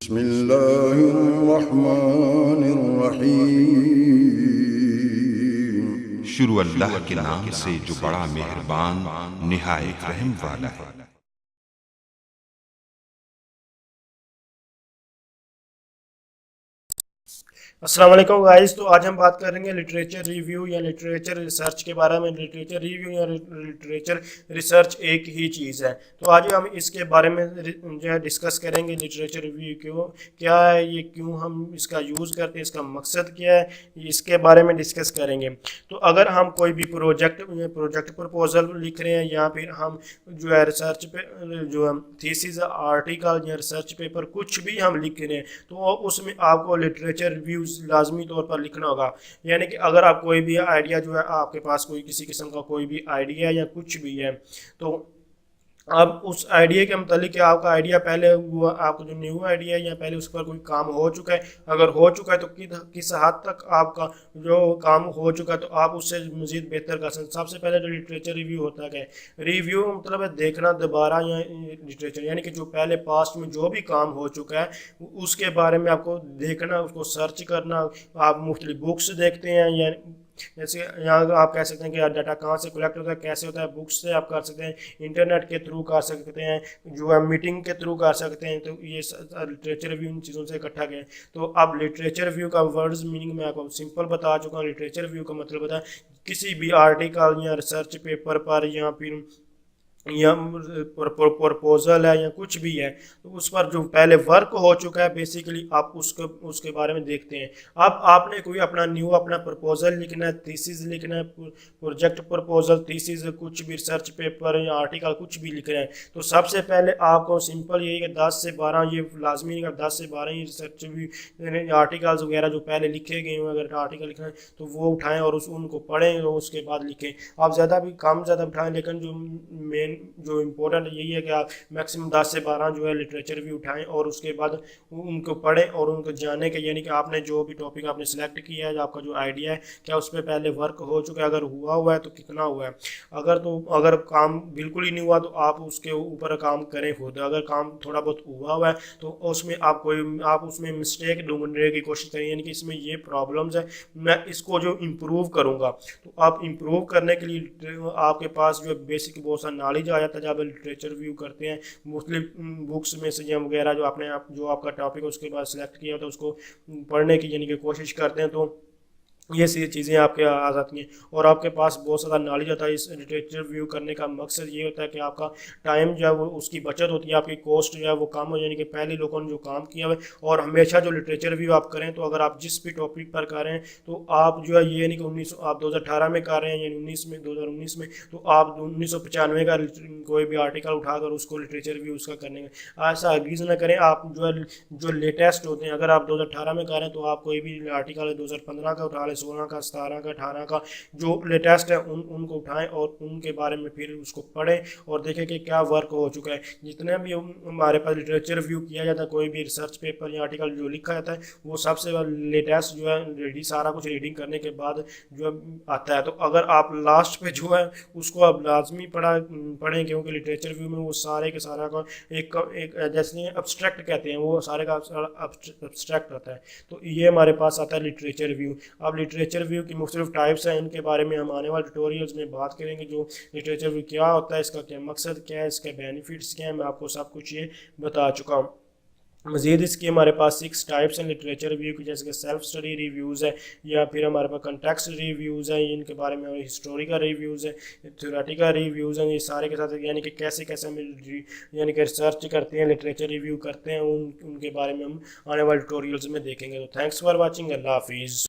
बिस्मिल्लाहिर्रहमानिर्रहीम। शुरू अल्लाह के नाम से जो बड़ा मेहरबान निहायत रहम वाला है। अस्सलाम वालेकुम गाइस। तो आज हम बात करेंगे लिटरेचर रिव्यू या लिटरेचर रिसर्च के बारे में। लिटरेचर रिव्यू या लिटरेचर रिसर्च एक ही चीज़ है। तो आज हम इसके बारे में जो है डिस्कस करेंगे। लिटरेचर रिव्यू क्यों क्या है, ये क्यों हम इसका यूज़ करते हैं, इसका मकसद क्या है, इसके बारे में डिस्कस करेंगे। तो अगर हम कोई भी प्रोजेक्ट प्रपोजल लिख रहे हैं या फिर हम जो है रिसर्च पे जो हम थीसिस आर्टिकल या रिसर्च पेपर कुछ भी हम लिख रहे हैं तो उसमें आपको लिटरेचर रिव्यूज़ लाजमी तौर पर लिखना होगा। यानी कि अगर आप कोई भी आइडिया जो है आपके पास कोई किसी किस्म का कोई भी आइडिया या कुछ भी है तो अब उस आइडिया के मतलब कि आपका आइडिया पहले हुआ, आपका जो न्यू आइडिया है या पहले उस पर कोई काम हो चुका है, अगर हो चुका है तो किस हद तक आपका जो काम हो चुका है तो आप उससे मज़ीद बेहतर कर सकते हैं। सबसे पहले जो लिटरेचर रिव्यू होता है, रिव्यू मतलब है देखना दोबारा या लिटरेचर, यानी कि जो पहले पास्ट में जो भी काम हो चुका है उसके बारे में आपको देखना, उसको सर्च करना। आप मुख्तलिफ बुक्स देखते हैं या जैसे यहाँ आप कह सकते हैं कि डाटा कहाँ से कलेक्ट होता है, कैसे होता है, बुक्स से आप कर सकते हैं, इंटरनेट के थ्रू कर सकते हैं, जो है मीटिंग के थ्रू कर सकते हैं। तो ये लिटरेचर रिव्यू इन चीज़ों से इकट्ठा गए। तो अब लिटरेचर रिव्यू का वर्ड्स मीनिंग मैं आपको सिंपल बता चुका हूँ। लिटरेचर रिव्यू का मतलब होता है किसी भी आर्टिकल या रिसर्च पेपर पर या फिर या प्रपोजल है या कुछ भी है तो उस पर जो पहले वर्क हो चुका है बेसिकली आप उसके बारे में देखते हैं। अब आपने कोई अपना न्यू अपना प्रपोजल लिखना है, थीसिस लिखना है, प्रोजेक्ट प्रपोजल, थीसिस, कुछ भी रिसर्च पेपर या आर्टिकल कुछ भी लिख रहे हैं तो सबसे पहले आपको सिंपल यही कि 10 से 12 ये लाजमी नहीं, 10 से 12 ही रिसर्च भी आर्टिकल्स वगैरह जो पहले लिखे गए हैं अगर आर्टिकल लिखना है तो वो उठाएँ और उनको पढ़ें और उसके बाद लिखें। आप ज़्यादा भी कम ज़्यादा उठाएँ, लेकिन जो मेन जो इम्पोर्टेंट यही है कि आप मैक्सिमम 10 से 12 जो है लिटरेचर भी उठाएं और उसके बाद उनको पढ़ें और उनको जाने के, यानी कि आपने जो भी टॉपिक आपने सेलेक्ट किया है, आपका जो आइडिया है क्या उस पर पहले वर्क हो चुका है, अगर हुआ है तो कितना हुआ है। अगर काम बिल्कुल ही नहीं हुआ तो आप उसके ऊपर काम करें खुद। अगर काम थोड़ा बहुत हुआ है तो उसमें आप उसमें मिस्टेक ढूंढने की कोशिश करें, यानी कि इसमें ये प्रॉब्लम्स है, मैं इसको जो इम्प्रूव करूँगा। तो आप इम्प्रूव करने के लिए आपके पास जो बेसिक बहुत सा नॉलेज आ जाता है जब आप लिटरेचर रिव्यू करते हैं। मुख्तलिफ बुक्स में से या वगैरह जो आपका टॉपिक है उसके बाद सेलेक्ट किया होता है उसको पढ़ने की यानी कि कोशिश करते हैं तो ये सी चीज़ें आपके आ जाती हैं और आपके पास बहुत ज़्यादा नॉलेज आता है। इस लिटरेचर रिव्यू करने का मकसद ये होता है कि आपका टाइम जो है वो उसकी बचत होती है, आपकी कॉस्ट जो है वो कम हो, यानी कि पहले लोगों ने जो काम किया हुआ है। और हमेशा जो लिटरेचर रिव्यू आप करें तो अगर आप जिस भी टॉपिक पर कर रहे हैं तो आप जो है ये नहीं कि आप 2018 में कर रहे हैं या 2019 में तो आप 1995 का कोई भी आर्टिकल उठाकर उसको लिटरेचर रिव्यू उसका करने का ऐसा हरगिज़ ना करें। आप जो लेटेस्ट होते हैं, अगर आप 2018 में कर रहे हैं तो आप कोई भी आर्टिकल 2015 का उठा लें, 16 का, 17 का, 18 का जो लेटेस्ट है उनको उठाएं और उनके बारे में फिर उसको पढ़ें और देखें कि क्या वर्क हो चुका है। जितने भी हमारे पास लिटरेचर रिव्यू किया जाता है, कोई भी रिसर्च पेपर या आर्टिकल जो लिखा जाता है वो सबसे लेटेस्ट जो है सारा कुछ रीडिंग करने के बाद जो आता है। तो अगर आप लास्ट पे जो है उसको आप लाजमी पढ़ें क्योंकि लिटरेचर रिव्यू में वो सारे के सारा का एक जैसे एब्स्ट्रैक्ट कहते हैं, वो सारे का एब्स्ट्रैक्ट होता है। तो ये हमारे पास आता है लिटरेचर रिव्यू। अब लिटरेचर रिव्यू की मुख्तलिफ टाइप्स हैं, इनके बारे में हम आने वाले ट्यूटोरियल्स में बात करेंगे। जो लिटरेचर रिव्यू क्या होता है, इसका क्या मकसद क्या है, इसके बेनिफिट्स क्या हैं, मैं आपको सब कुछ ये बता चुका हूँ। मज़ीद इसकी हमारे पास 6 टाइप्स हैं लिटरेचर रिव्यू की, जैसे कि सेल्फ स्टडी रिव्यूज़ है या फिर हमारे पास कंटेक्स्ट रिव्यूज़ हैं, इनके बारे में हिस्टोरिकल रिव्यूज़ है, थ्योरेटिकल रिव्यूज़ हैं। ये सारे के साथ यानी कि कैसे कैसे हम यानी कि रिसर्च करते हैं, लिटरेचर रिव्यू करते हैं, उनके बारे में हम आने वाले ट्यूटोरियल्स में देखेंगे। तो थैंक्स फॉर वॉचिंग, अल्लाह हाफिज़।